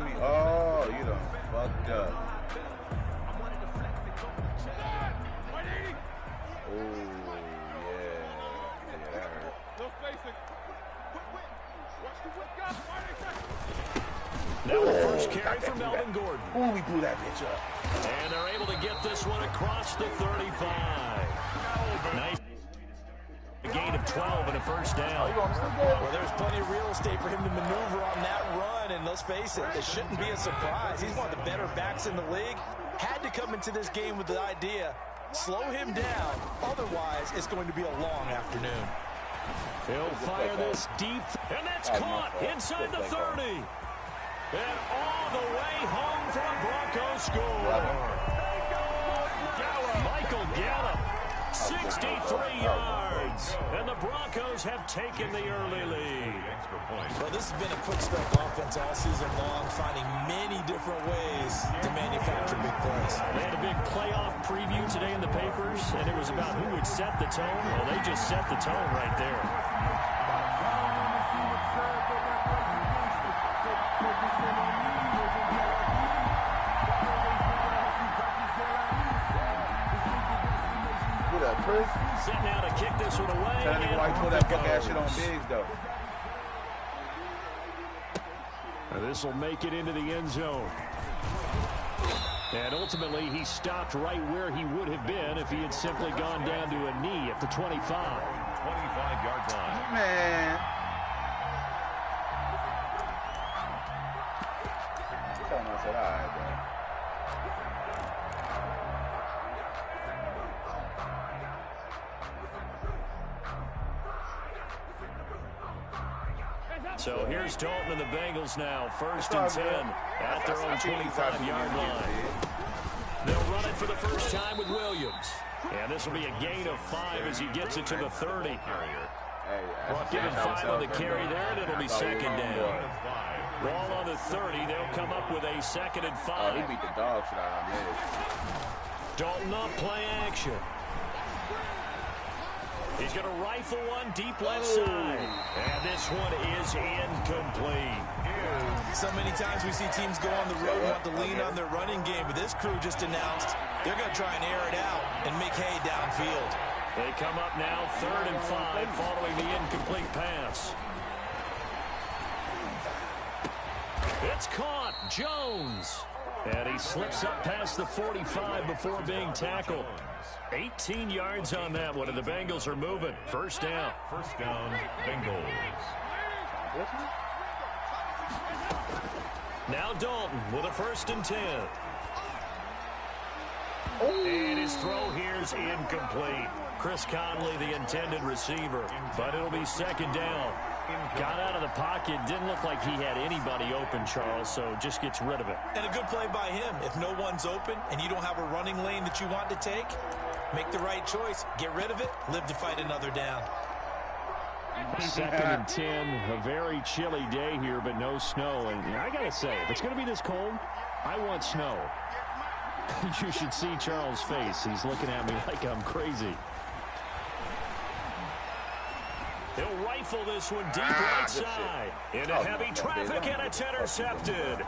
me. Oh, you done fucked up. Oh, yeah. Yeah, that hurt. Now the first carry from Melvin Gordon. Ooh, we blew that bitch up. And they're able to get this one across the 35. Nice. A gain of 12 and a first down. Well, there's plenty of real estate for him to maneuver on that run, and let's face it, it shouldn't be a surprise. He's one of the better backs in the league. Had to come into this game with the idea, slow him down, otherwise it's going to be a long afternoon. He'll fire this deep, and that's caught inside the 30. And all the way home for a Broncos score. Michael Gallup, 63 yards. And the Broncos have taken the early lead. Well, this has been a quick strike offense all season long, finding many different ways to manufacture big plays. They had a big playoff preview today in the papers, and it was about who would set the tone. Well, they just set the tone right there. Set now to kick this one away. Tell me why you pull that fuck ass shit on Biggs, though. This will make it into the end zone. And ultimately, he stopped right where he would have been if he had simply gone down to a knee at the 25. 25-yard line. Man. Tell him I said, all right, bro. So here's Dalton and the Bengals now, 1st and 10 at their own 25-yard line. They'll run it for the first time with Williams. And this will be a gain of 5 as he gets it to the 30. Well, given 5 on the carry there, and it'll be second down. Ball on the 30, they'll come up with a 2nd and 5. Oh, he beat the dog shit out of him. Dalton up play action. He's going to rifle one deep left side. And this one is incomplete. So many times we see teams go on the road and want to lean on their running game, but this crew just announced they're going to try and air it out and make hay downfield. They come up now 3rd and 5 following the incomplete pass. It's caught. Jones. And he slips up past the 45 before being tackled. 18 yards on that one, and the Bengals are moving. First down. First down, Bengals. Now Dalton with a 1st and 10. And his throw here's incomplete. Chris Conley, the intended receiver, but it'll be 2nd down. Got out of the pocket. Didn't look like he had anybody open, Charles, so just gets rid of it. And a good play by him. If no one's open and you don't have a running lane that you want to take, make the right choice. Get rid of it. Live to fight another down. 2nd and 10. A very chilly day here, but no snow. And I got to say, if it's going to be this cold, I want snow. You should see Charles' face. He's looking at me like I'm crazy. He'll rifle this one deep right side. Into heavy traffic, and it's intercepted.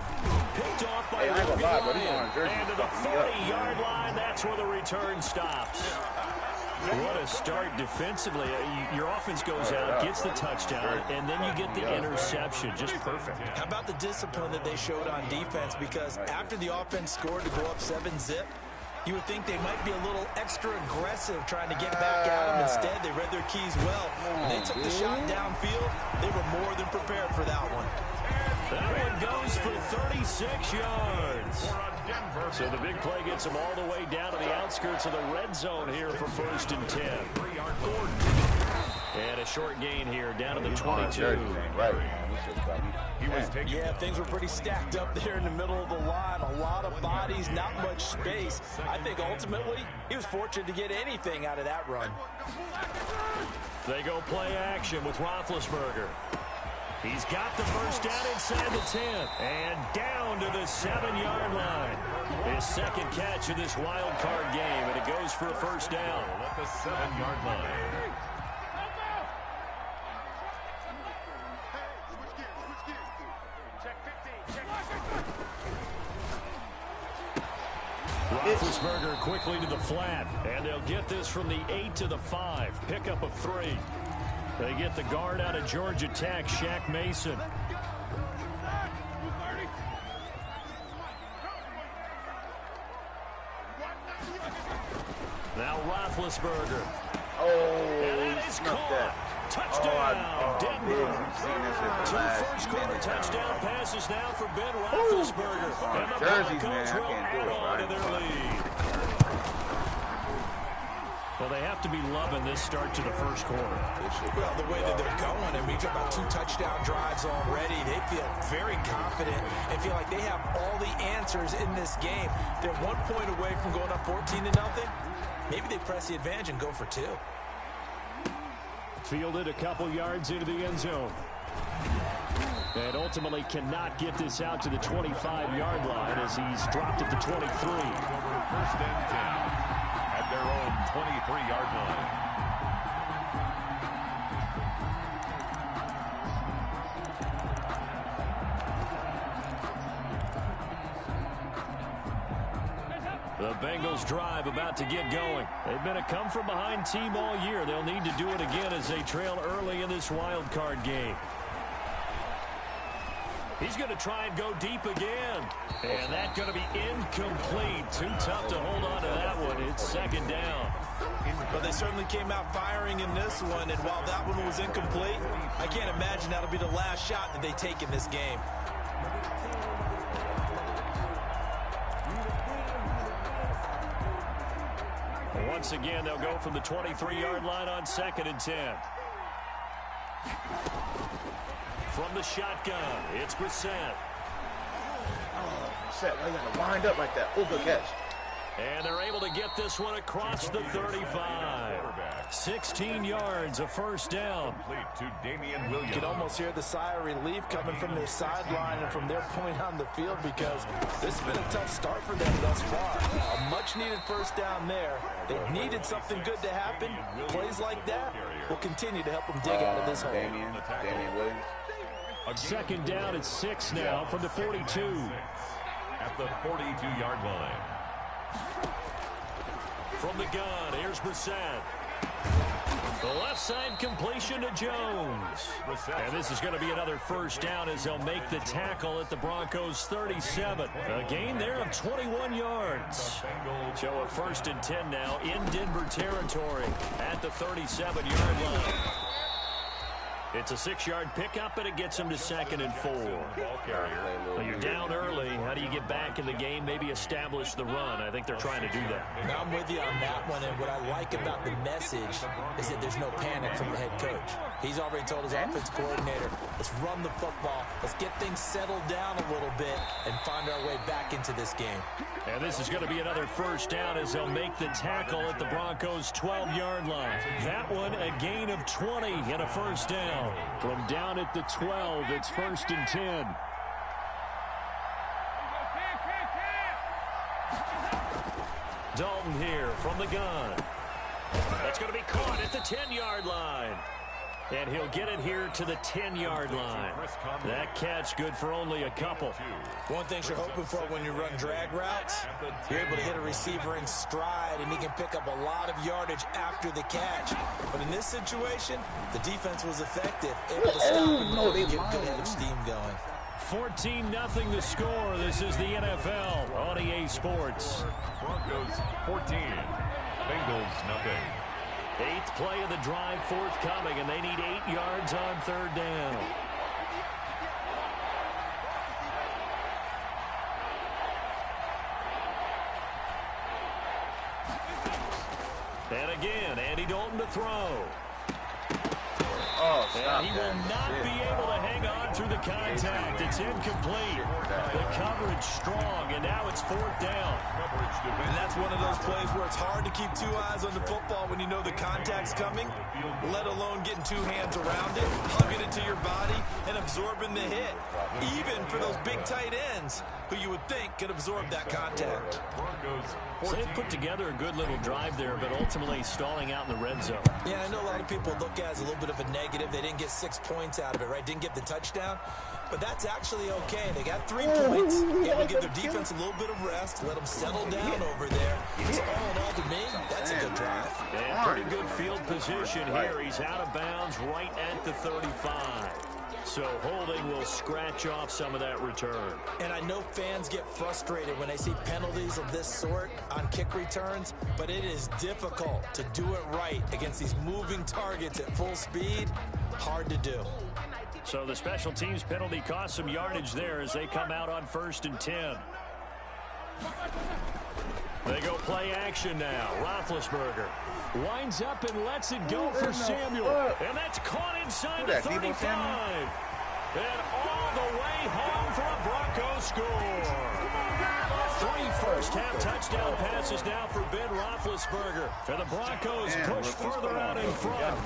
Picked off by Logan Ryan. And to the 40-yard line, that's where the return stops. What a start defensively. Your offense goes out, gets the touchdown, and then you get the interception. Just perfect. How about the discipline that they showed on defense? Because after the offense scored to go up 7-zip, you would think they might be a little extra aggressive trying to get back at them. Instead, they read their keys well. When they took the shot downfield, they were more than prepared for that one. That one goes for 36 yards. So the big play gets them all the way down to the outskirts of the red zone here for 1st and 10. And a short gain here down to the 22. Yeah, things were pretty stacked up there in the middle of the line. A lot of bodies, not much space. I think ultimately he was fortunate to get anything out of that run. They go play action with Roethlisberger. He's got the first down inside the 10 and down to the 7-yard line. His 2nd catch of this wild card game, and it goes for a first down at the 7-yard line. Roethlisberger quickly to the flat, and they'll get this from the 8 to the 5. Pickup of 3. They get the guard out of Georgia Tech, Shaq Mason. Now Roethlisberger. And that is caught. Touchdown, Denver. Two first-quarter touchdown passes now for Ben Roethlisberger. And the Broncos will add on to their lead. Well, they have to be loving this start to the first quarter. Well, the way that they're going, I mean, you talk about 2 touchdown drives already. They feel very confident and feel like they have all the answers in this game. They're 1 point away from going up 14-0. Maybe they press the advantage and go for 2. Fielded a couple yards into the end zone. And ultimately cannot get this out to the 25-yard line as he's dropped at the 23. First and 10 at their own 23-yard line. The Bengals drive about to get going. They've been a come-from-behind team all year. They'll need to do it again as they trail early in this wild card game. He's going to try and go deep again. And that's going to be incomplete. Too tough to hold on to that one. It's second down. But they certainly came out firing in this one. And while that one was incomplete, I can't imagine that'll be the last shot that they take in this game. Once again, they'll go from the 23-yard line on 2nd and 10. From the shotgun, it's Brissett. Oh, Brissett, why you gotta wind up like that? Oh, good catch. And they're able to get this one across the 35. 16 yards, a first down. To Damian Williams. You can almost hear the sigh of relief coming from their sideline and from their point on the field because this has been a tough start for them thus far. A much-needed first down there. They needed something good to happen. Plays like that will continue to help them dig out of this hole. Damian Williams. Second down at 6 now from the 42. At the 42-yard line. From the gun, here's Brissett. The left side completion to Jones. And this is going to be another first down as they'll make the tackle at the Broncos' 37. A gain there of 21 yards. So a 1st and 10 now in Denver territory at the 37-yard line. It's a 6-yard pickup, and it gets them to 2nd and 4. Well, you're down early. How do you get back in the game, maybe establish the run? I think they're trying to do that. Now I'm with you on that one, and what I like about the message is that there's no panic from the head coach. He's already told his offense coordinator, let's run the football, let's get things settled down a little bit and find our way back into this game. And this is going to be another first down as they'll make the tackle at the Broncos' 12-yard line. That one a gain of 20 and a first down. From down at the 12, it's 1st and 10. Dalton here from the gun. That's going to be caught at the 10-yard line. And he'll get it here to the 10-yard line. That catch good for only a couple. One thing you're hoping for when you run drag routes, you're able to hit a receiver in stride, and he can pick up a lot of yardage after the catch. But in this situation, the defense was effective, able to stop him and get a good head of steam going. 14-0 the score. This is the NFL on EA Sports. Broncos 14, Bengals nothing. 8th play of the drive forthcoming, and they need 8 yards on 3rd down. And again, Andy Dalton to throw. Oh, stop. And he will not be able to hang on through the contact. It's incomplete. The coverage strong, and now it's 4th down. And that's one of those plays where it's hard to keep 2 eyes on the football when you know the contact's coming, let alone getting 2 hands around it, hugging it to your body, and absorbing the hit. Even for those big tight ends who you would think could absorb that contact. So they put together a good little drive there, but ultimately stalling out in the red zone. Yeah, I know a lot of people look at it as a little bit of a negative. They didn't get 6 points out of it, right? Didn't get the touchdown. touchdown. But that's actually okay. They got 3 points. Able to give their defense a little bit of rest, let them settle down over there. So all in all, to me, that's a good drive. And pretty good field position here. He's out of bounds right at the 35. So holding will scratch off some of that return. And I know fans get frustrated when they see penalties of this sort on kick returns, but it is difficult to do it right against these moving targets at full speed. Hard to do. So the special teams penalty cost some yardage there as they come out on 1st and 10. They go play action now. Roethlisberger winds up and lets it go for Samuel. And that's caught inside the 35. And all the way home for a Broncos score. 3 first-half touchdown passes now for Ben Roethlisberger. And the Broncos push further out in front.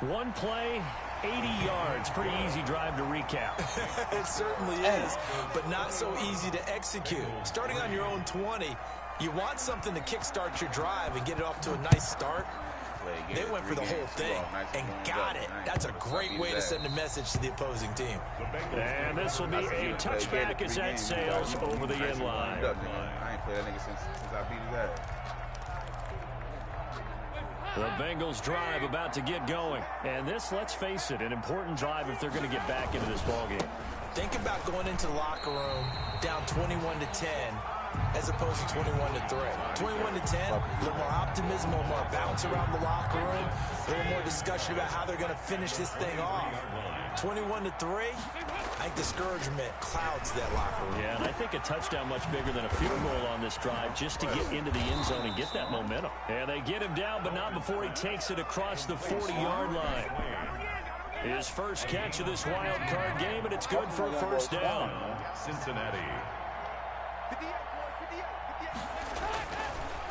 1 play, 80 yards. Pretty easy drive to recap. It certainly is, but not so easy to execute. Starting on your own 20, you want something to kickstart your drive and get it off to a nice start. They went for the whole thing and got it. That's a great way to send a message to the opposing team. And this will be a touchback as that sails over the end line. I ain't played that nigga since I beat his ass. The Bengals drive about to get going. And this, let's face it, an important drive if they're going to get back into this ballgame. Think about going into the locker room down 21-10 as opposed to 21-3. 21-10, a little more optimism, a little more bounce around the locker room, a little more discussion about how they're going to finish this thing off. 21-3, I think discouragement clouds that locker room. Yeah, and I think a touchdown much bigger than a field goal on this drive just to get into the end zone and get that momentum. And they get him down, but not before he takes it across the 40-yard line. His first catch of this wild card game, and it's good for a first down. Cincinnati.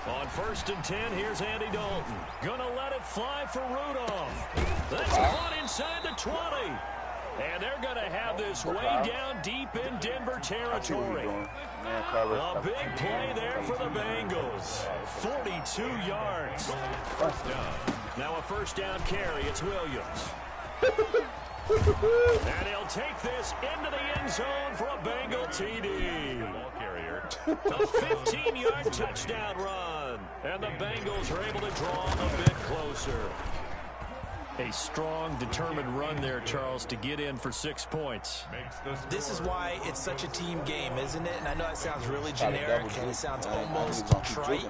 On 1st and 10, here's Andy Dalton. Gonna let it fly for Rudolph. That's caught inside the 20. And they're gonna have this way down deep in Denver territory. A big play there for the Bengals. 42 yards. Now a first down carry. It's Williams. And he'll take this into the end zone for a Bengal TD. A 15-yard touchdown run. And the Bengals are able to draw a bit closer. A strong, determined run there, Charles, to get in for 6 points. This is why it's such a team game, isn't it? And I know that sounds really generic and it sounds almost trite,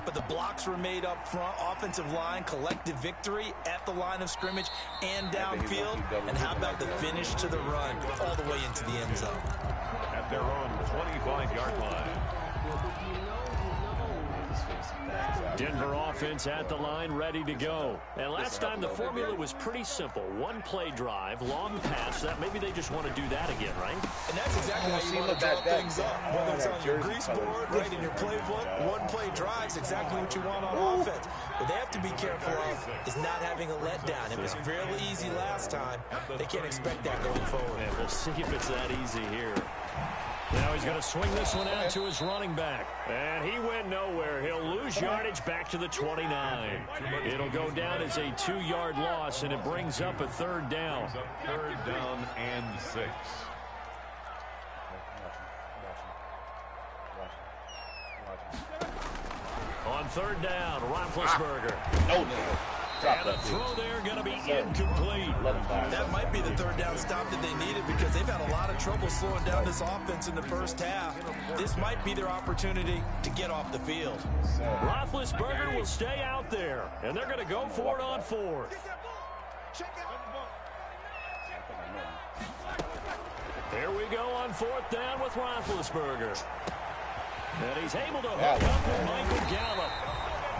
but the blocks were made up front, offensive line, collective victory at the line of scrimmage and downfield. And how about the finish to the run all the way into the end zone? At their own 25-yard line. Denver offense at the line, ready to go. And last time the formula was pretty simple. 1 play drive, long pass. That maybe they just want to do that again, right? And that's exactly how you want to draw things up. Whether it's on your grease board, right in your playbook, 1 play drive is exactly what you want on offense. What they have to be careful of is not having a letdown. It was fairly easy last time. They can't expect that going forward. And we'll see if it's that easy here. Now he's going to swing this one out to his running back. And he went nowhere. He'll lose yardage back to the 29. It'll go down as a 2-yard loss, and it brings up a 3rd down. 3rd down and 6. On 3rd down, Roethlisberger. And the throw there going to be incomplete. That might be the 3rd down stop that they needed because they've had a lot of trouble slowing down this offense in the first half. This might be their opportunity to get off the field. Roethlisberger will stay out there, and they're going to go for it on 4th. Here we go on 4th down with Roethlisberger. And he's able to hook up with Michael Gallup.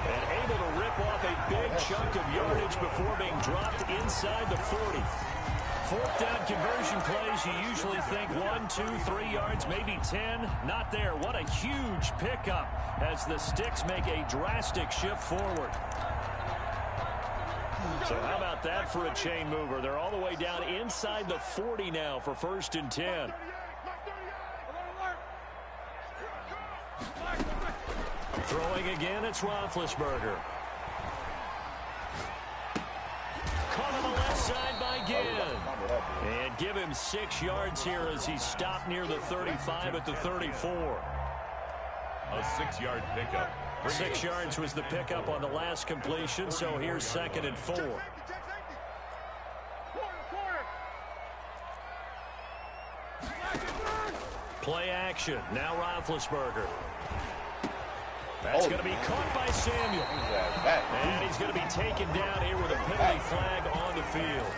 And able to rip off a big chunk of yardage before being dropped inside the 40. 4th down conversion plays, you usually think 1, 2, 3 yards, maybe 10. Not there. What a huge pickup as the Sticks make a drastic shift forward. So how about that for a chain mover? They're all the way down inside the 40 now for 1st and 10. Throwing again, it's Roethlisberger. caught on the left side by Ginn. And give him 6 yards here as he stopped near the 35 at the 34. A 6-yard pickup. 6 yards was the pickup on the last completion, so here's 2nd and 4. Play action. Now Roethlisberger. That's going to be caught by Samuel. And he's going to be taken down here with a penalty flag on the field.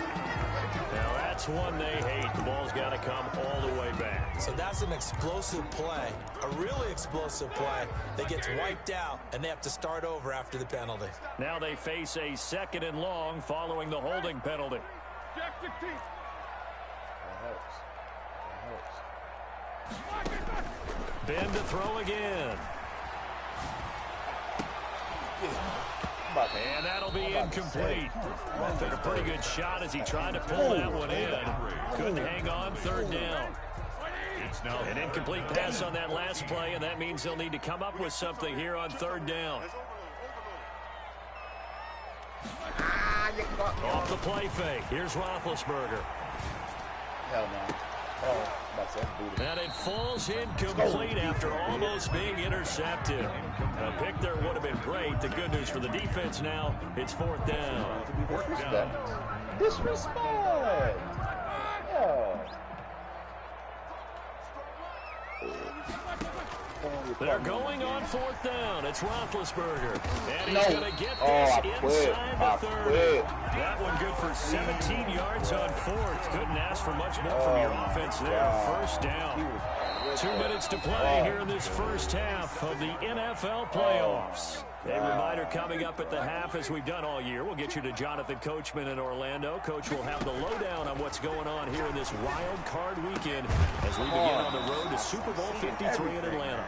Now that's one they hate. The ball's got to come all the way back. So that's an explosive play, a really explosive play that gets wiped out, and they have to start over after the penalty. Now they face a 2nd and long following the holding penalty. Ben to throw again. And that'll be incomplete. Took a pretty good shot as he tried to pull that one in. Couldn't hang on, 3rd down. An incomplete pass on that last play, and that means they'll need to come up with something here on 3rd down. Off the play fake. Here's Roethlisberger. Hell no. And it falls incomplete after almost being intercepted. A pick there would have been great. The good news for the defense now, it's 4th down. Disrespect. Yeah. They're going on 4th down. It's Roethlisberger. And he's going to get this inside the 30. That one good for 17 yards on 4th. Couldn't ask for much more from your offense there. 1st down. 2 minutes to play here in this first half of the NFL playoffs. A reminder coming up at the half, as we've done all year. We'll get you to Jonathan Coachman in Orlando. Coach will have the lowdown on what's going on here in this wild card weekend as we begin on the road to Super Bowl 53 in Atlanta.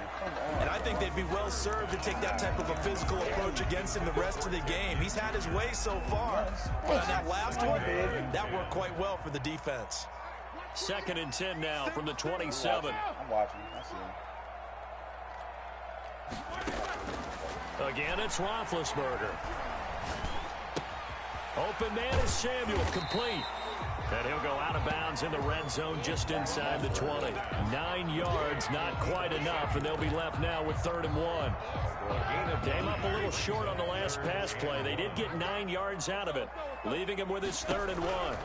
And I think they'd be well served to take that type of a physical approach against him the rest of the game. He's had his way so far. But on that last one, that worked quite well for the defense. 2nd and 10 now from the 27. I'm watching. I see him. Again, it's Roethlisberger. Open man is Samuel, complete. And he'll go out of bounds in the red zone just inside the 20. 9 yards, not quite enough, and they'll be left now with 3rd and 1. Came up a little short on the last pass play. They did get 9 yards out of it, leaving him with his 3rd and 1.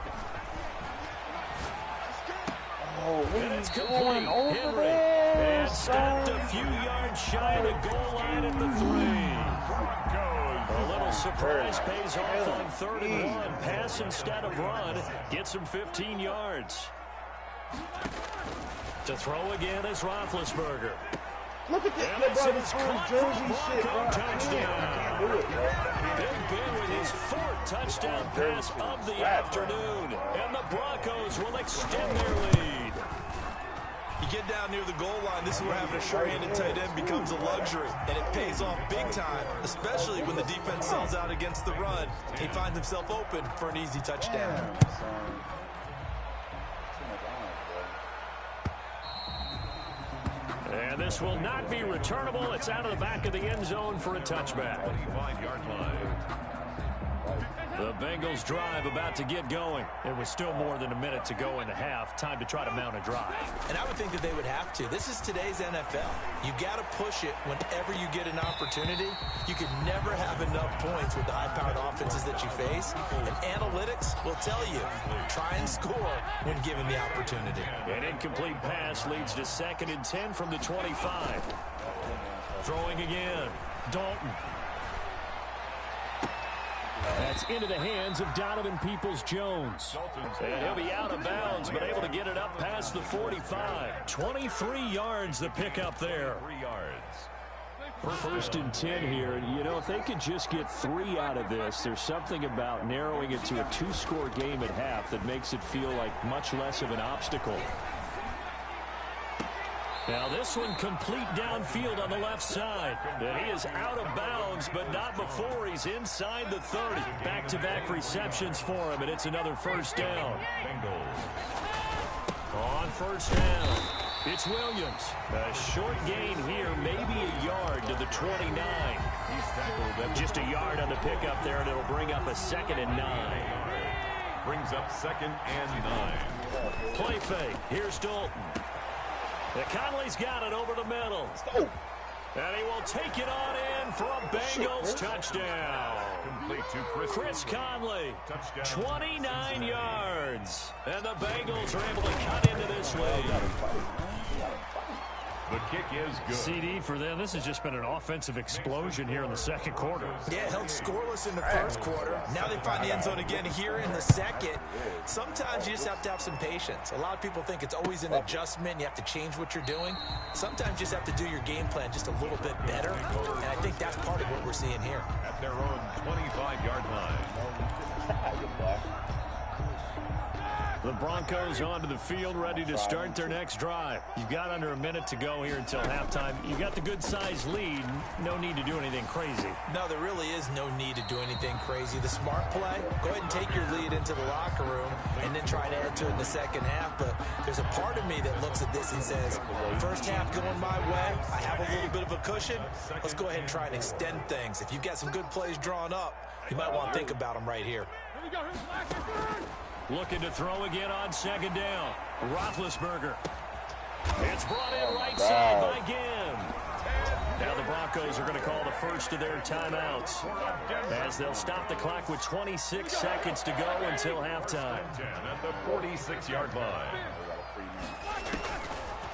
And it's complete. Henry. And stopped a few yards shy of the goal line at the 3. A little surprise pays off on 3rd and 1. Pass instead of run. Gets him 15 yards. To throw again is Roethlisberger. Look at And this. it's caught for a Bronco touchdown. Big Ben with his 4th touchdown pass of the afternoon. And the Broncos will extend their lead. You get down near the goal line, this is where having a sure-handed tight end becomes a luxury, and it pays off big time, especially when the defense sells out against the run. He finds himself open for an easy touchdown. And this will not be returnable. It's out of the back of the end zone for a touchback. 25-yard line. The Bengals drive about to get going. It was still more than a minute to go in the half. Time to try to mount a drive. And I would think that they would have to. This is today's NFL. You got to push it whenever you get an opportunity. You can never have enough points with the high-powered offenses that you face. And analytics will tell you, try and score when given the opportunity. An incomplete pass leads to 2nd and 10 from the 25. Throwing again. Dalton. That's into the hands of Donovan Peoples-Jones. And he'll be out of bounds, but able to get it up past the 45. 23 yards the pickup there. 3 yards. 1st and 10 here. And, you know, if they could just get 3 out of this, there's something about narrowing it to a 2-score game at half that makes it feel like much less of an obstacle. Now this one complete downfield on the left side. And he is out of bounds, but not before he's inside the 30. Back-to-back receptions for him, and it's another 1st down. On 1st down, it's Williams. A short gain here, maybe a yard to the 29. Just a yard on the pickup there, and it'll bring up a 2nd and 9. Brings up 2nd and 9. Play fake. Here's Dalton. Conley's got it over the middle. And he will take it on in for a Bengals touchdown. Complete to Chris Conley, Touchdown. 29 yards. And the Bengals are able to cut into this lead. The kick is good. CD for them. This has just been an offensive explosion here in the second quarter. Yeah, held scoreless in the first quarter. Now they find the end zone again here in the second. Sometimes you just have to have some patience. A lot of people think it's always an adjustment. You have to change what you're doing. Sometimes you just have to do your game plan just a little bit better. And I think that's part of what we're seeing here. At their own 25-yard line. The Broncos onto the field, ready to start their next drive. You've got under a minute to go here until halftime. You've got the good-sized lead. No need to do anything crazy. No, there really is no need to do anything crazy. The smart play, go ahead and take your lead into the locker room and then try to add to it in the second half. But there's a part of me that looks at this and says, first half going my way, I have a little bit of a cushion. Let's go ahead and try and extend things. If you've got some good plays drawn up, you might want to think about them right here. Looking to throw again on second down. Roethlisberger. It's brought in right side by Ginn. Now the Broncos are going to call the first of their timeouts as they'll stop the clock with 26 seconds to go until halftime. At the 46-yard line.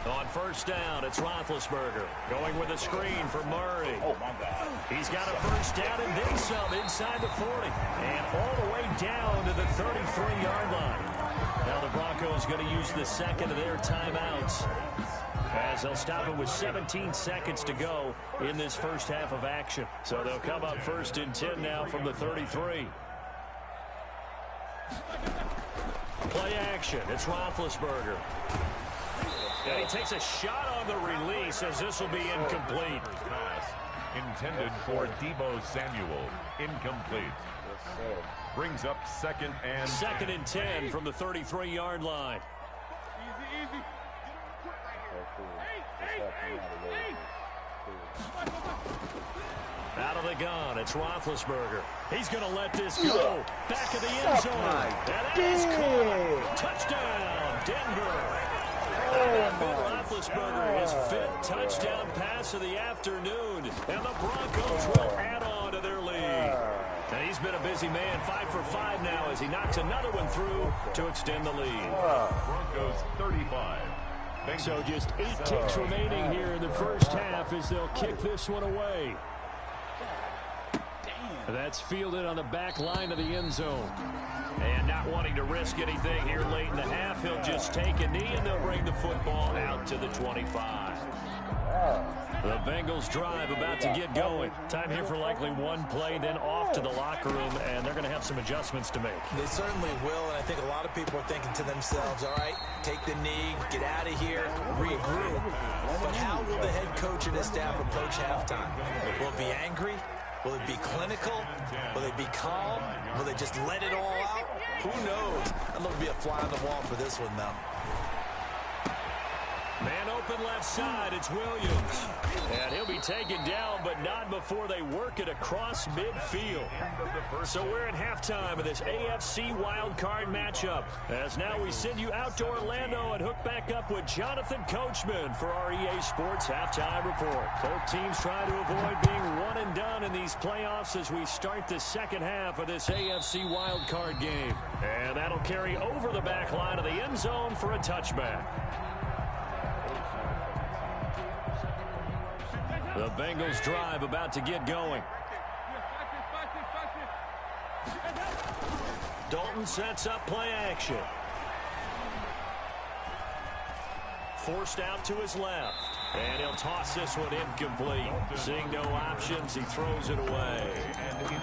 On first down, it's Roethlisberger going with a screen for Murray. Oh, my God. He's got a first down and then some inside the 40 and all the way down to the 33-yard line. Now the Broncos going to use the second of their timeouts as they'll stop it with 17 seconds to go in this first half of action. So they'll come up first and 10 now from the 33. Play action. It's Roethlisberger. And he takes a shot on the release as this will be incomplete. Pass intended for Deebo Samuel. Incomplete. Brings up 2nd and 10 from the 33-yard line. Out of the gun, it's Roethlisberger. He's going to let this go. Back of the end zone. And that is caught. Touchdown, Denver. Roethlisberger, his 5th touchdown pass of the afternoon. And the Broncos will add on to their lead. And he's been a busy man, 5 for 5 now as he knocks another one through to extend the lead. Broncos 35. So just 8 kicks remaining here in the first half as they'll kick this one away. That's fielded on the back line of the end zone. And not wanting to risk anything here late in the half, he'll just take a knee and they'll bring the football out to the 25. The Bengals drive about to get going. Time here for likely one play, then off to the locker room, and they're going to have some adjustments to make. They certainly will, and I think a lot of people are thinking to themselves, all right, take the knee, get out of here, regroup. But how will the head coach and his staff approach halftime? Will it be angry? Will it be clinical? Will they be calm? Will they just let it all out? Who knows? I'd love to be a fly on the wall for this one, though. Man open left side, it's Williams. And he'll be taken down, but not before they work it across midfield. So we're at halftime of this AFC wildcard matchup. As now we send you out to Orlando and hook back up with Jonathan Coachman for our EA Sports Halftime Report. Both teams trying to avoid being one and done in these playoffs as we start the second half of this AFC wildcard game. And that'll carry over the back line of the end zone for a touchback. The Bengals drive about to get going. Dalton sets up play action. Forced out to his left. And he'll toss this one incomplete. Seeing no options, he throws it away.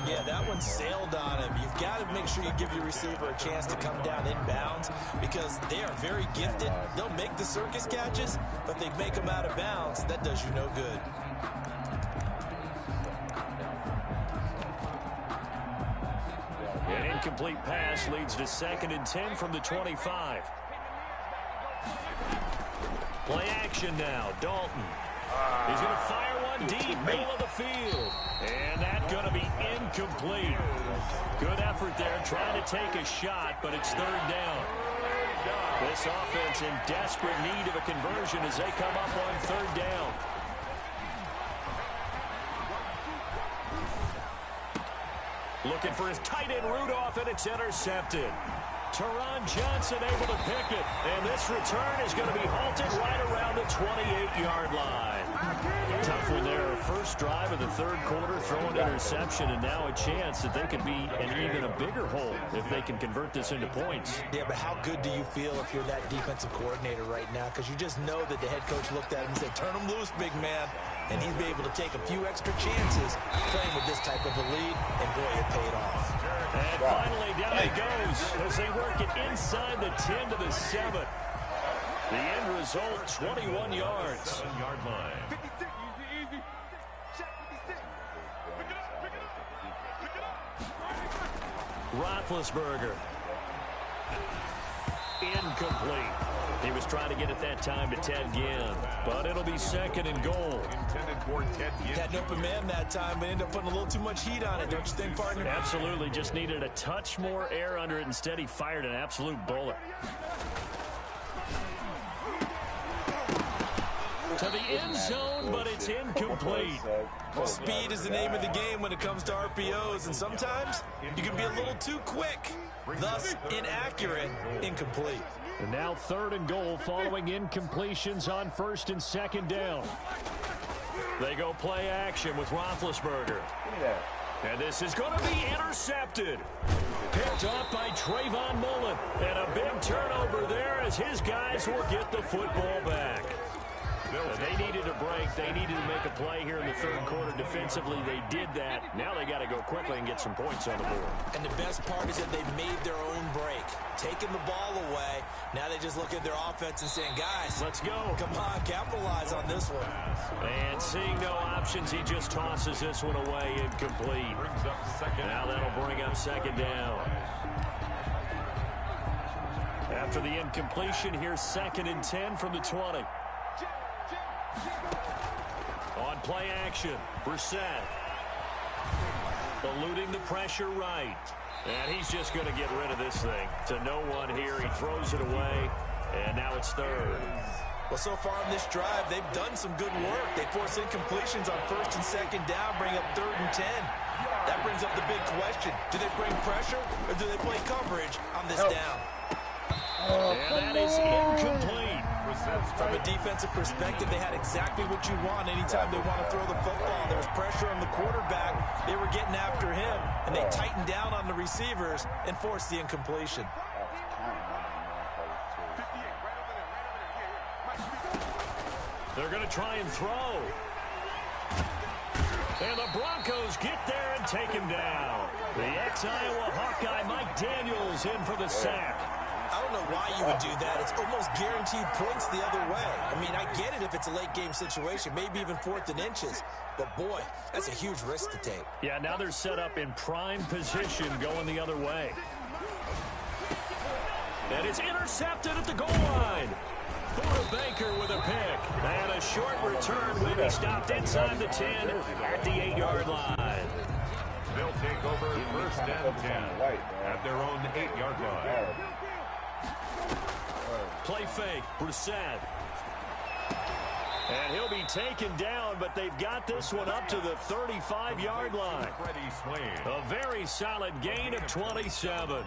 Yeah, that one sailed on him. You've got to make sure you give your receiver a chance to come down inbounds because they are very gifted. They'll make the circus catches, but they make them out of bounds. That does you no good. An incomplete pass leads to 2nd and 10 from the 25. Play action now. Dalton He's going to fire one deep, middle of the field. And that's going to be incomplete. Good effort there, trying to take a shot, but it's third down. This offense in desperate need of a conversion as they come up on third down. Looking for his tight end Rudolph, and it's intercepted. Teron Johnson able to pick it, and this return is going to be halted right around the 28-yard line. Tough one there. First drive of the third quarter, throwing interception, and now a chance that they could be in even a bigger hole if they can convert this into points. Yeah, but how good do you feel if you're that defensive coordinator right now? Because you just know that the head coach looked at him and said, turn him loose, big man. And he'd be able to take a few extra chances playing with this type of a lead, and boy, it paid off. And finally, down he goes as they work it inside the 10 to the 7. The end result, 21 yards. 7-yard line. Roethlisberger. Incomplete. He was trying to get it that time to Ted Ginn, but it'll be second and goal. Intended for Ted Ginn. Had an open man that time, but ended up putting a little too much heat on it, don't you think, partner? Absolutely. Just needed a touch more air under it. Instead, he fired an absolute bullet. To the end zone, but it's incomplete. Speed is the name of the game when it comes to RPOs, and sometimes you can be a little too quick. Thus, inaccurate, incomplete. And now third and goal following incompletions on first and second down. They go play action with Roethlisberger. And this is going to be intercepted. Picked off by Trayvon Mullen. And a big turnover there as his guys will get the football back. They needed a break. They needed to make a play here in the third quarter defensively. They did that. Now they got to go quickly and get some points on the board. And the best part is that they made their own break, taking the ball away. Now they just look at their offense and saying, guys, let's go. Come on, capitalize on this one. And seeing no options, he just tosses this one away, incomplete. Now that'll bring up second down. After the incompletion, here's second and 10 from the 20. On play action, Brissett. Eluding the pressure right. And he's just going to get rid of this thing. To no one here, he throws it away. And now it's third. Well, so far on this drive, they've done some good work. They force incompletions on first and second down, bring up third and 10. That brings up the big question. Do they bring pressure or do they play coverage on this down? And that is incomplete. From a defensive perspective, they had exactly what you want anytime they want to throw the football. There was pressure on the quarterback. They were getting after him, and they tightened down on the receivers and forced the incompletion. They're going to try and throw. And the Broncos get there and take him down. The ex-Iowa Hawkeye Mike Daniels in for the sack. I don't know why you would do that. It's almost guaranteed points the other way. I mean, I get it if it's a late-game situation, maybe even fourth and inches. But, boy, that's a huge risk to take. Yeah, now they're set up in prime position going the other way. And it's intercepted at the goal line. Buda Baker with a pick. And a short return will be stopped inside the 10 at the 8-yard line. They'll take over first and 10 at their own 8-yard line. Play fake, Brissett. And he'll be taken down, but they've got this one up to the 35-yard line. A very solid gain of 27.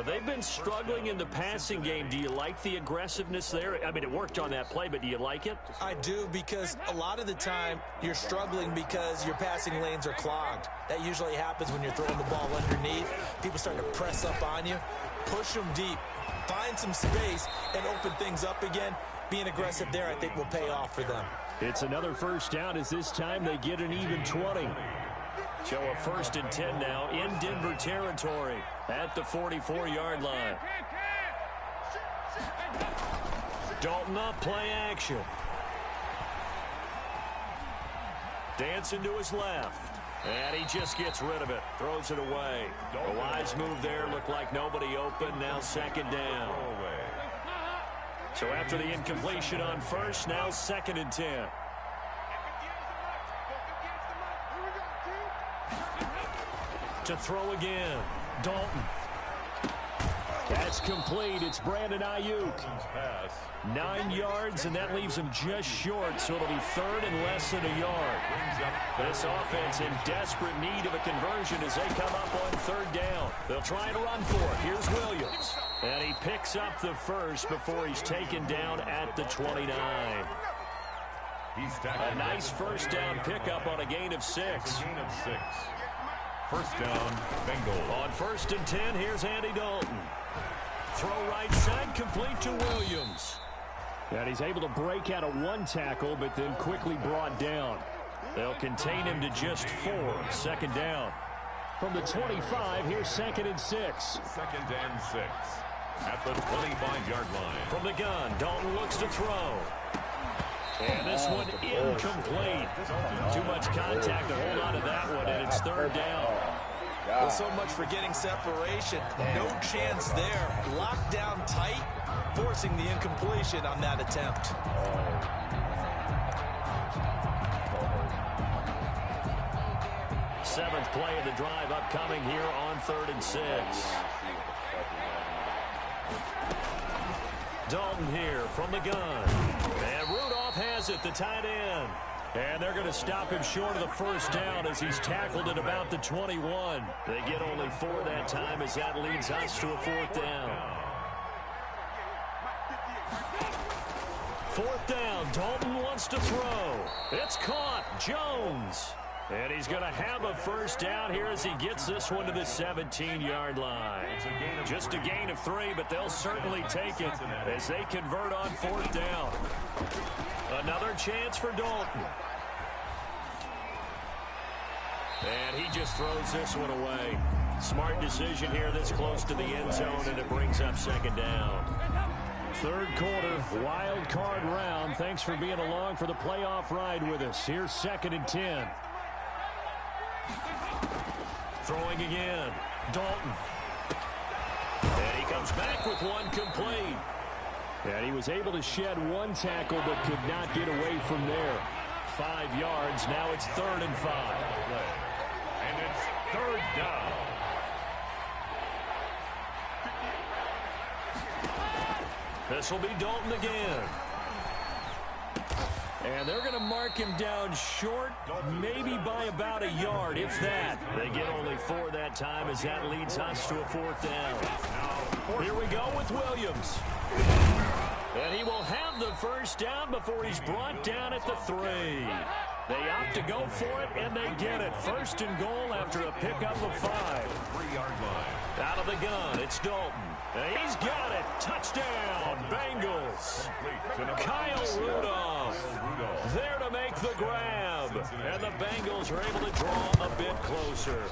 They've been struggling in the passing game. Do you like the aggressiveness there? I mean, it worked on that play, but do you like it? I do, because a lot of the time you're struggling because your passing lanes are clogged. That usually happens when you're throwing the ball underneath. People start to press up on you. Push them deep. Find some space and open things up again. Being aggressive there, I think, will pay off for them. It's another first down as this time they get an even 20. So a first and 10 now in Denver territory at the 44-yard line. Dalton up, play action. Dancing to his left. And he just gets rid of it. Throws it away. A wise move there. Looked like nobody open. Now second down. So after the incompletion on first, now second and 10. To throw again. Dalton. That's complete. It's Brandon Ayuk. 9 yards, and that leaves him just short, so it'll be third and less than a yard. This offense in desperate need of a conversion as they come up on third down. They'll try and run for it. Here's Williams. And he picks up the first before he's taken down at the 29. A nice first down pickup on a gain of 6. First down, Bengals. On 1st and 10, here's Andy Dalton. Throw right side, complete to Williams. And he's able to break out of 1 tackle, but then quickly brought down. They'll contain him to just 4. 2nd down. From the 25, here's 2nd and 6. 2nd and 6. At the 25-yard line. From the gun, Dalton looks to throw. And this one incomplete. Too much contact to hold on to that one, and it's 3rd down. Well, so much for getting separation. No chance there. Locked down tight, forcing the incompletion on that attempt. 7th play of the drive upcoming here on 3rd and 6. Dalton here from the gun. And Rudolph has it, the tight end. And they're going to stop him short of the 1st down as he's tackled at about the 21. They get only 4 that time as that leads us to a 4th down. 4th down, Dalton wants to throw. It's caught, Jones. And he's going to have a 1st down here as he gets this one to the 17-yard line. Just a gain of 3, but they'll certainly take it as they convert on 4th down. Another chance for Dalton. And he just throws this one away. Smart decision here this close to the end zone, and it brings up 2nd down. 3rd quarter, wild card round. Thanks for being along for the playoff ride with us. Here's 2nd and 10. Throwing again, Dalton. And he comes back with one complete. And he was able to shed 1 tackle but could not get away from there. 5 yards, now it's 3rd and 5. And it's 3rd down. This will be Dalton again. And they're going to mark him down short, maybe by about a yard, if that. They get only 4 that time as that leads us to a 4th down. Here we go with Williams. And he will have the 1st down before he's brought down at the 3. They opt to go for it, and they get it. 1st and goal after a pickup of 5. 3-yard line. Out of the gun, it's Dalton. And he's got it. Touchdown, Bengals. Kyle Rudolph there to make the grab. And the Bengals are able to draw a bit closer.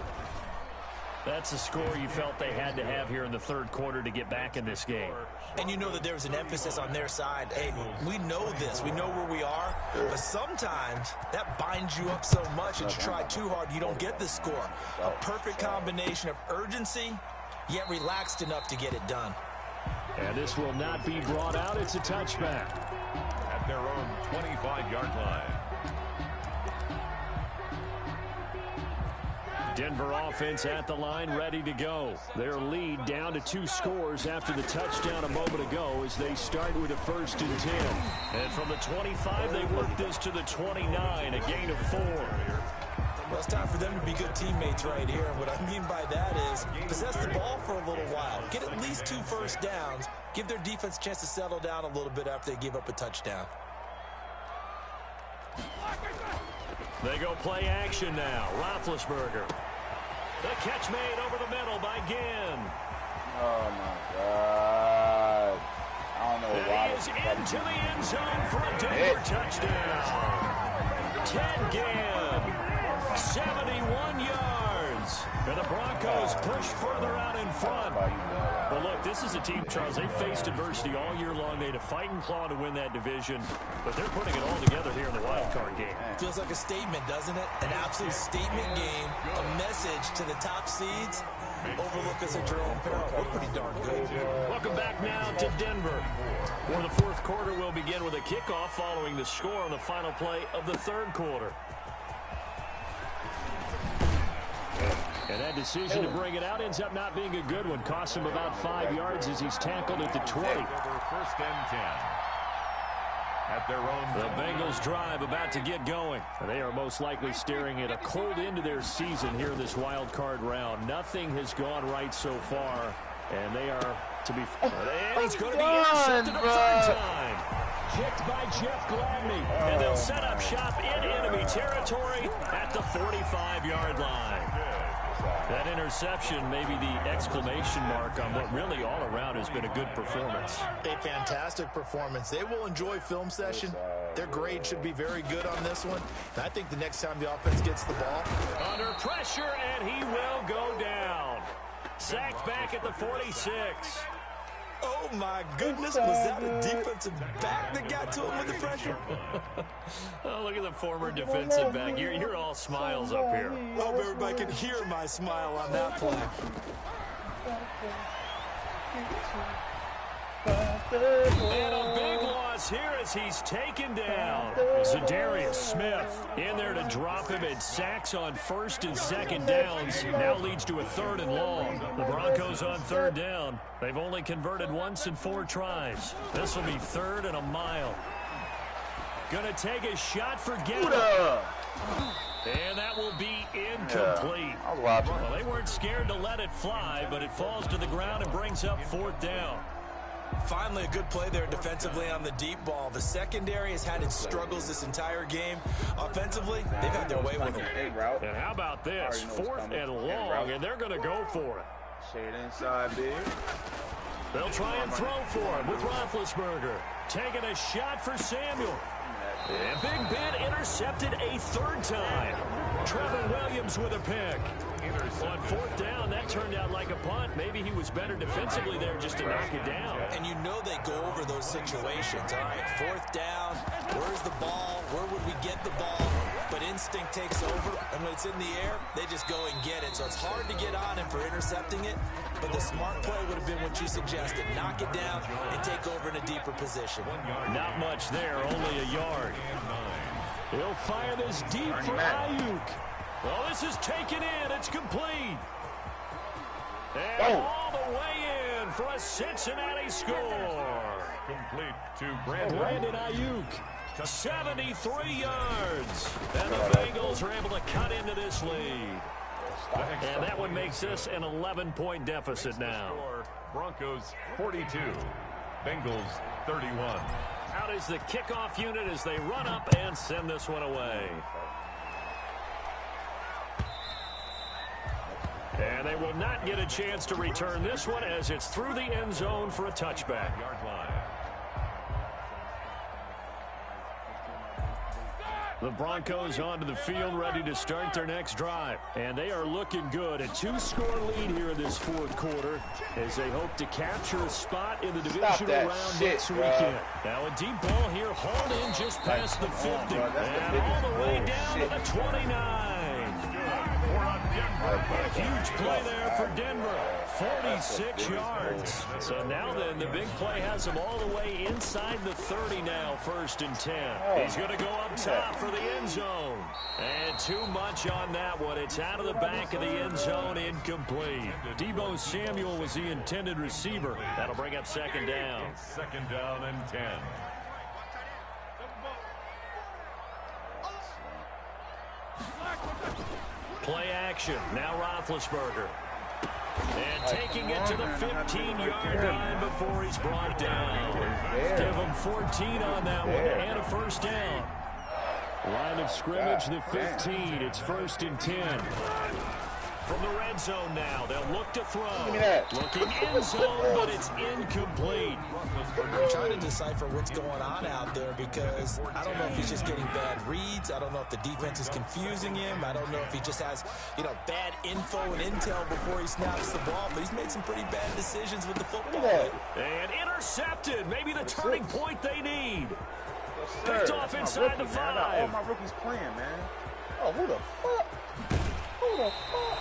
That's a score you felt they had to have here in the 3rd quarter to get back in this game. And you know that there was an emphasis on their side. Hey, we know this. We know where we are. But sometimes that binds you up so much that you try too hard, you don't get the score. A perfect combination of urgency, yet relaxed enough to get it done. And this will not be brought out. It's a touchback. At their own 25-yard line. Denver offense at the line, ready to go. Their lead down to 2 scores after the touchdown a moment ago as they start with a 1st and 10. And from the 25, they work this to the 29, a gain of 4. Well, it's time for them to be good teammates right here. And what I mean by that is possess the ball for a little while. Get at least 2 1st downs. Give their defense a chance to settle down a little bit after they give up a touchdown. They go play action now. Roethlisberger. The catch made over the middle by Ginn. Oh, my God. I don't know why. And he is into the end zone for a Denver touchdown. Ted Ginn, 71 yards. And the Broncos push further out in front. But look, this is a team, Charles, they faced adversity all year long. They had to fight and claw to win that division. But they're putting it all together here in the wild card game. Feels like a statement, doesn't it? An absolute statement game. A message to the top seeds. Overlook us at your own peril. We're pretty darn good. Welcome back now to Denver, where the 4th quarter will begin with a kickoff following the score on the final play of the 3rd quarter. And that decision to bring it out ends up not being a good one. Costs him about 5 yards as he's tackled at the 20. First and 10. At their own. The Bengals drive about to get going. They are most likely staring at a cold end to their season here in this wild card round. Nothing has gone right so far. And they are to be... And he's going to be intercepted a third time. Kicked by Jeff Gladney. And they'll set up shop in enemy territory at the 45-yard line. That interception may be the exclamation mark on what really all around has been a good performance. A fantastic performance. They will enjoy film session. Their grade should be very good on this one. And I think the next time the offense gets the ball. Under pressure, and he will go down. Sacked back at the 46. Oh, my goodness. Was that a defensive back that got to him with the pressure? Oh, look at the former defensive back. You're all smiles up here. Hope everybody can hear my smile on that play. And a big loss here as he's taken down. Zadarius Smith in there to drop him, and sacks on first and second downs. Now leads to a 3rd and long. The Broncos on 3rd down. They've only converted once in 4 tries. This will be 3rd and a mile. Gonna take a shot for Gallop. And that will be incomplete. I was watching. Well, they weren't scared to let it fly, but it falls to the ground and brings up 4th down. Finally, a good play there defensively on the deep ball. The secondary has had its struggles this entire game. Offensively, they've had their way with them. And how about this? 4th and long, and they're going to go for it. Shade inside, big. They'll try and throw for him with Roethlisberger. Taking a shot for Samuel. And Big Ben intercepted a 3rd time. Trevor Williams with a pick. On 4th down, that turned out like a punt. Maybe he was better defensively there just to knock it down. And you know they go over those situations. All right, 4th down, where's the ball? Where would we get the ball? But instinct takes over, and when it's in the air, they just go and get it. So it's hard to get on him for intercepting it, but the smart play would have been what you suggested. Knock it down and take over in a deeper position. Not much there, only a yard. He'll fire this deep for Ayuk. Well, this is taken in. It's complete. And all the way in for a Cincinnati score. Complete to Brandon. Brandon Ayuk, 73 yards. And the Bengals are able to cut into this lead. And that one makes this an 11-point deficit now. Broncos 42, Bengals 31. Out is the kickoff unit as they run up and send this one away. And they will not get a chance to return this one as it's through the end zone for a touchback. Yard line. The Broncos onto the field ready to start their next drive. And they are looking good. A 2-score lead here in this 4th quarter as they hope to capture a spot in the divisional round next weekend. Now a deep ball here hauled in just past the 50. And all the way down to the 29. A huge play there for Denver. 46 yards. So now then, the big play has him all the way inside the 30 now, 1st and 10. He's going to go up top for the end zone. And too much on that one. It's out of the back of the end zone, incomplete. Deebo Samuel was the intended receiver. That'll bring up 2nd down. 2nd down and 10. Play action. Now Roethlisberger. And taking it to the 15-yard line before he's brought down. Give him 14 on that one and a 1st down. Line of scrimmage, the 15. It's 1st and 10. From the red zone now, they'll look to throw. Looking end zone, but it's incomplete. I'm trying to decipher what's going on out there because I don't know if he's just getting bad reads. I don't know if the defense is confusing him. I don't know if he just has, bad info and intel before he snaps the ball. But he's made some pretty bad decisions with the football. And intercepted. Maybe the turning point they need. Picked off inside the 5. I got all my rookies playing, man. Oh, who the fuck? Who the fuck?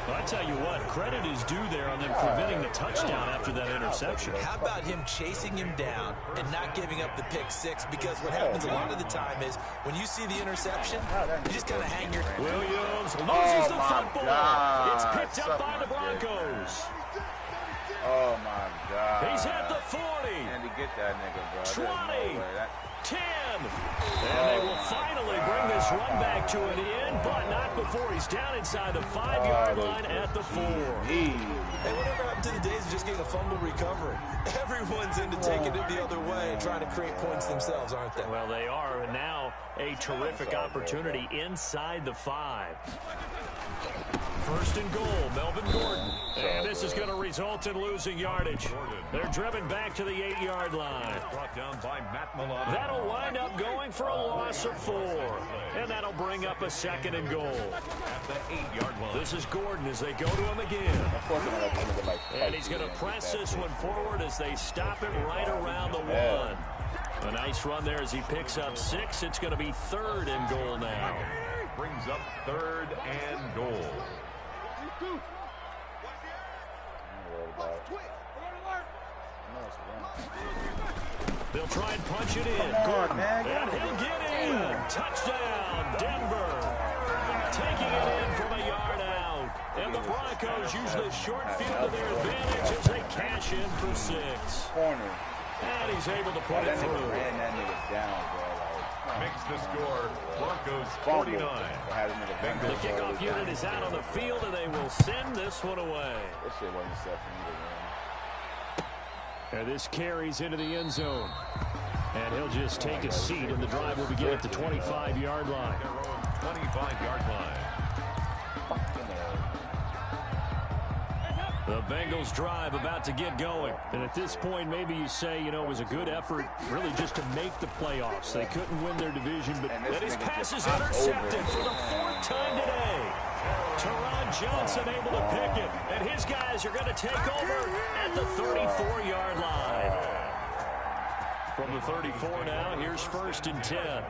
Well, I tell you what, credit is due there on them preventing the touchdown after that interception. How about him chasing him down and not giving up the pick six? Because what happens a lot of the time is when you see the interception, you just kind of hang your... Williams loses the football. It's picked up by the Broncos. Oh, my God. He's at the 40. And to get that nigga, bro. 20. 10. And they will finally bring this run back to an end, but not before he's down inside the 5-yard line at the 4. Hey, whatever happened to the days of just getting a fumble recovery? Everyone's into taking it the other way and trying to create points themselves, aren't they? Well, they are, and now a terrific opportunity inside the 5. First and goal, Melvin Gordon. And this is going to result in losing yardage. They're driven back to the 8-yard line. Brought down by Matt Milano. That'll wind up going for a loss of 4. And that'll bring up a second and goal. At the 8-yard line. This is Gordon as they go to him again. And he's going to press this one forward as they stop it right around the 1. A nice run there as he picks up 6. It's going to be 3rd and goal now. Brings up 3rd and goal. They'll try and punch it in. Gordon, and he'll get in. Touchdown, Denver. Taking it in from a yard out. And the Broncos use the short field to their advantage as they cash in for 6. And he's able to put it through. Makes the score Broncos 49. The kickoff unit is out on the field, and they will send this one away. And this carries into the end zone. And he'll just take a seat, and the drive will begin at the 25-yard line. 25-yard line. The Bengals drive about to get going. And at this point, maybe you say, you know, it was a good effort really just to make the playoffs. They couldn't win their division, but that his pass is intercepted for the 4th time today. Teron Johnson able to pick it, and his guys are going to take over at the 34-yard line. From the 34 now, here's 1st and 10.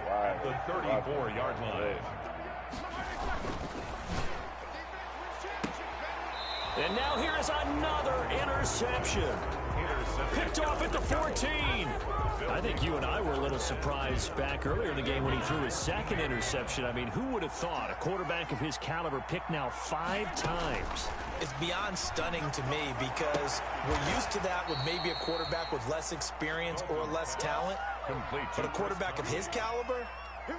The 34-yard line. And now here is another interception. Picked off at the 14. I think you and I were a little surprised back earlier in the game when he threw his 2nd interception. I mean, who would have thought a quarterback of his caliber picked now 5 times? It's beyond stunning to me because we're used to that with maybe a quarterback with less experience or less talent. But a quarterback of his caliber,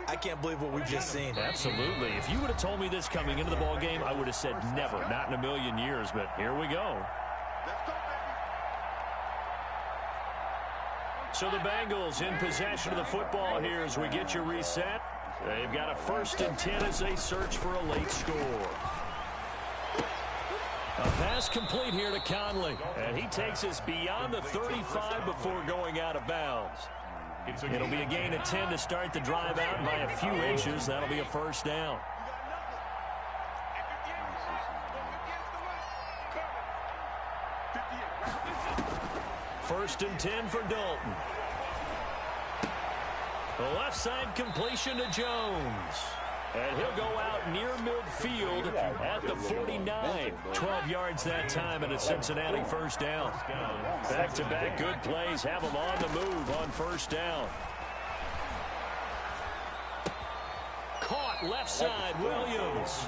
I can't believe what we've just seen. Absolutely. If you would have told me this coming into the ball game, I would have said never, not in a million years. But here we go. So the Bengals in possession of the football here as we get you reset. They've got a 1st and 10 as they search for a late score. A pass complete here to Conley. And he takes us beyond the 35 before going out of bounds. It'll be a gain of 10 to start the drive out by a few inches. That'll be a 1st down. First and 10 for Dalton. The left side completion to Jones. And he'll go out near midfield at the 49. 12 yards that time and a Cincinnati 1st down. Back-to-back good plays have them on the move on 1st down. Caught left side, Williams.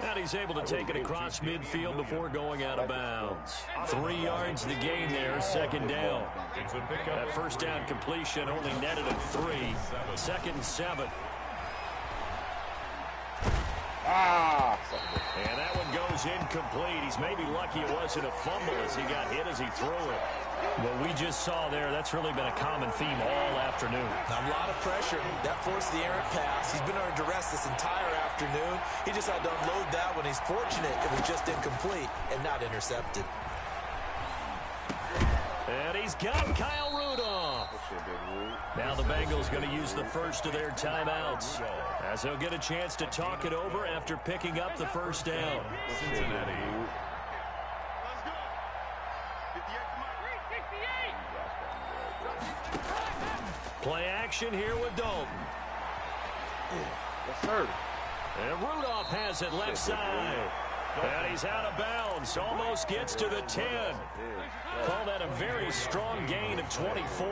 And he's able to take it across midfield before going out of bounds. 3 yards the gain there, 2nd down. That 1st down completion only netted at 3. 2nd and 7. And that one goes incomplete. He's maybe lucky it wasn't a fumble as he got hit as he threw it. What we just saw there, that's really been a common theme all afternoon. A lot of pressure. That forced the errant pass. He's been under duress this entire afternoon. He just had to unload that one. He's fortunate it was just incomplete and not intercepted. And he's got Kyle Rudolph. Now the Bengals going to use the first of their timeouts as they'll get a chance to talk it over after picking up the 1st down. Cincinnati. Play action here with Dalton. Yes, sir. And Rudolph has it left side. And he's out of bounds. Almost gets to the 10. Call that a very strong gain of 24.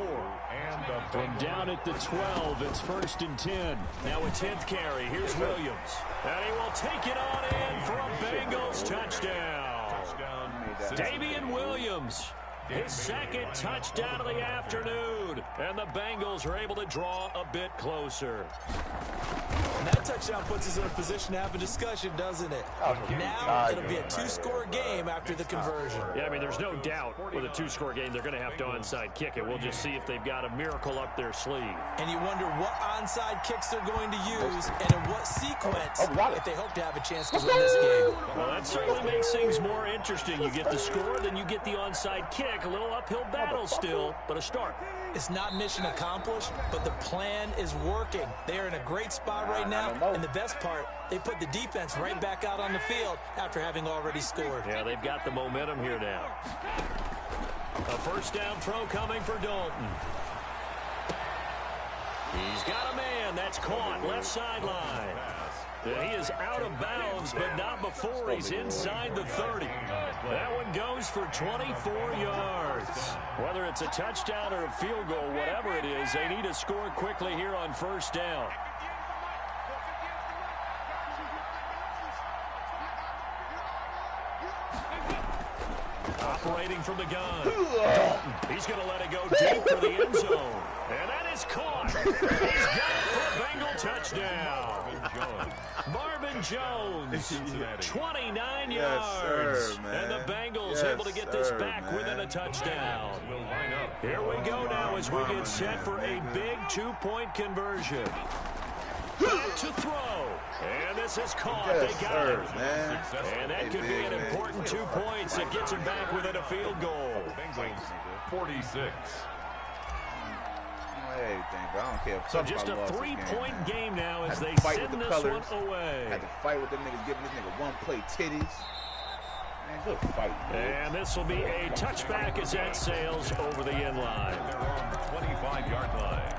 From down at the 12, it's 1st and 10. Now a 10th carry. Here's Williams. And he will take it on in for a Bengals touchdown. Damian Williams. His 2nd touchdown of the afternoon. And the Bengals are able to draw a bit closer. And that touchdown puts us in a position to have a discussion, doesn't it? Now it'll be a 2-score game after the conversion. Yeah, I mean, there's no doubt with a 2-score game they're going to have to onside kick it. We'll just see if they've got a miracle up their sleeve. And you wonder what onside kicks they're going to use and in what sequence if they hope to have a chance to win this game. Well, that certainly makes things more interesting. You get the score, then you get the onside kick. A little uphill battle still, but a start. It's not mission accomplished, but the plan is working. They are in a great spot right now, and the best part, they put the defense right back out on the field after having already scored. Yeah, they've got the momentum here now. A 1st down throw coming for Dalton. He's got a man. That's caught left sideline. And he is out of bounds, but not before he's inside the 30. That one goes for 24 yards. Whether it's a touchdown or a field goal, whatever it is, they need to score quickly here on 1st down. Operating from the gun. Dalton. He's going to let it go deep for the end zone. And that is caught. He's got it for a Bengal touchdown. Marvin Jones, 29 yards. And the Bengals able to get this back within a touchdown. Here we go now as we get set for a big 2-point conversion. Back to throw. And this is caught. They got it. And that could be an important 2 points that gets him back within a field goal. 46. So just a 3-point game now as they send this one away. Had to fight with them niggas, giving this nigga one-play titties. Man, good fight, man. And this will be a touchback as that sails over the end line. They're on the 25-yard line.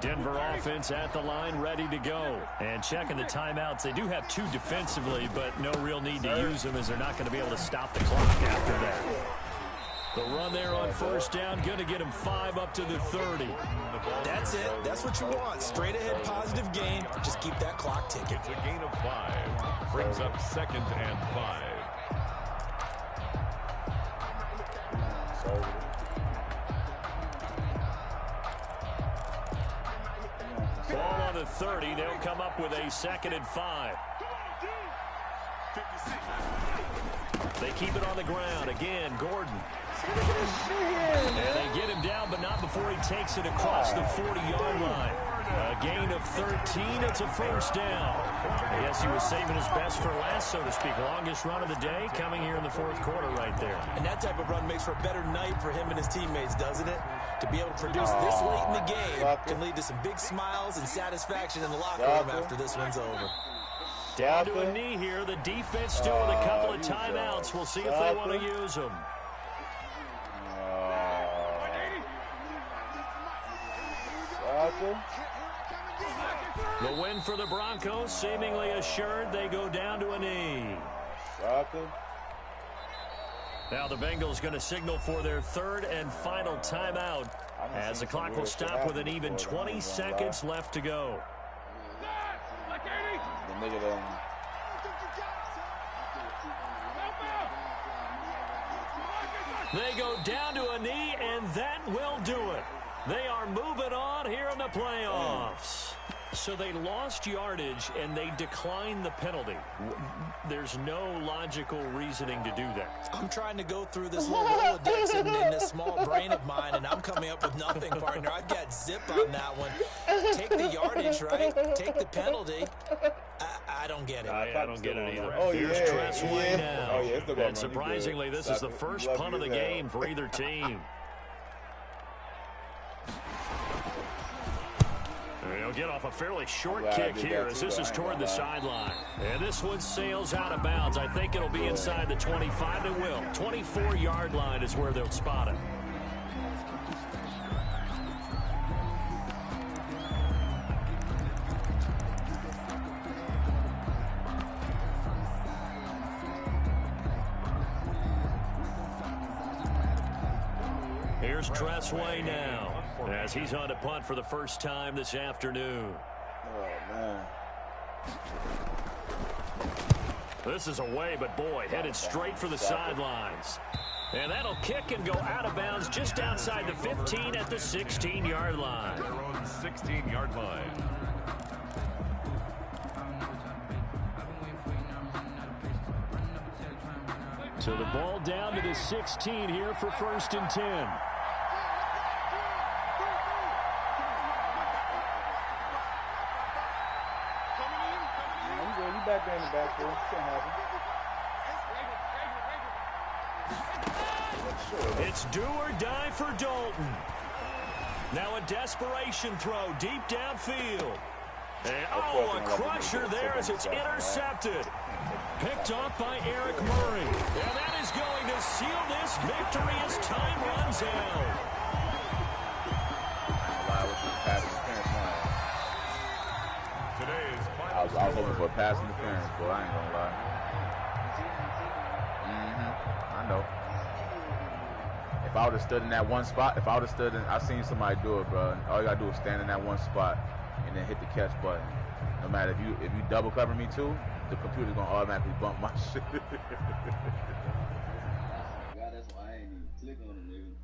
Denver offense at the line, ready to go. And checking the timeouts. They do have 2 defensively, but no real need to use them as they're not going to be able to stop the clock after that. The run there on 1st down, going to get him 5 up to the 30. That's it. That's what you want. Straight ahead positive gain. Just keep that clock ticking. It's a gain of 5. Brings up 2nd and 5. Ball on the 30. They'll come up with a 2nd and 5. They keep it on the ground. Again, Gordon. And they get him down, but not before he takes it across the 40-yard line. A gain of 13. It's a 1st down. I guess he was saving his best for last, so to speak. Longest run of the day coming here in the 4th quarter right there. And that type of run makes for a better night for him and his teammates, doesn't it? To be able to produce this late in the game can lead to some big smiles and satisfaction in the locker room after this one's over. Down to a knee here. The defense still with a couple of timeouts. We'll see if they want to use them. The win for the Broncos seemingly assured. They go down to a knee. Now the Bengals going to signal for their 3rd and final timeout as the clock will stop with an even 20 seconds left to go. They go down to a knee, and that will do it. They are moving on here in the playoffs. So they lost yardage, and they declined the penalty. There's no logical reasoning to do that. I'm trying to go through this little Rolodex in this small brain of mine, and I'm coming up with nothing, partner. I've got zip on that one. Take the yardage, right? Take the penalty. I don't get it. I don't get it either. Here's Tressway now. And surprisingly, this is the first punt of the game for either team. get off a fairly short kick here as this is toward the sideline. And this one sails out of bounds. I think it'll be inside the 25. It will. 24-yard line is where they'll spot it. Here's Tressway now as he's on to punt for the first time this afternoon. Oh, man. This is away, but boy, headed straight for the sidelines. And that'll kick and go out of bounds just outside the 15 at the 16-yard line. Their own 16-yard line. So the ball down to the 16 here for 1st and 10. Back there in the backfield. Shouldn't happen. It's do or die for Dalton. Now a desperation throw deep downfield. And, a crusher there as it's intercepted. Picked off by Eric Murray. And that is going to seal this victory as time runs out. I was hoping for a pass interference, but I ain't gonna lie. I know. If I would have stood in that one spot, I seen somebody do it, bro. All you gotta do is stand in that one spot and then hit the catch button. No matter if you double cover me too, the computer's gonna automatically bump my shit.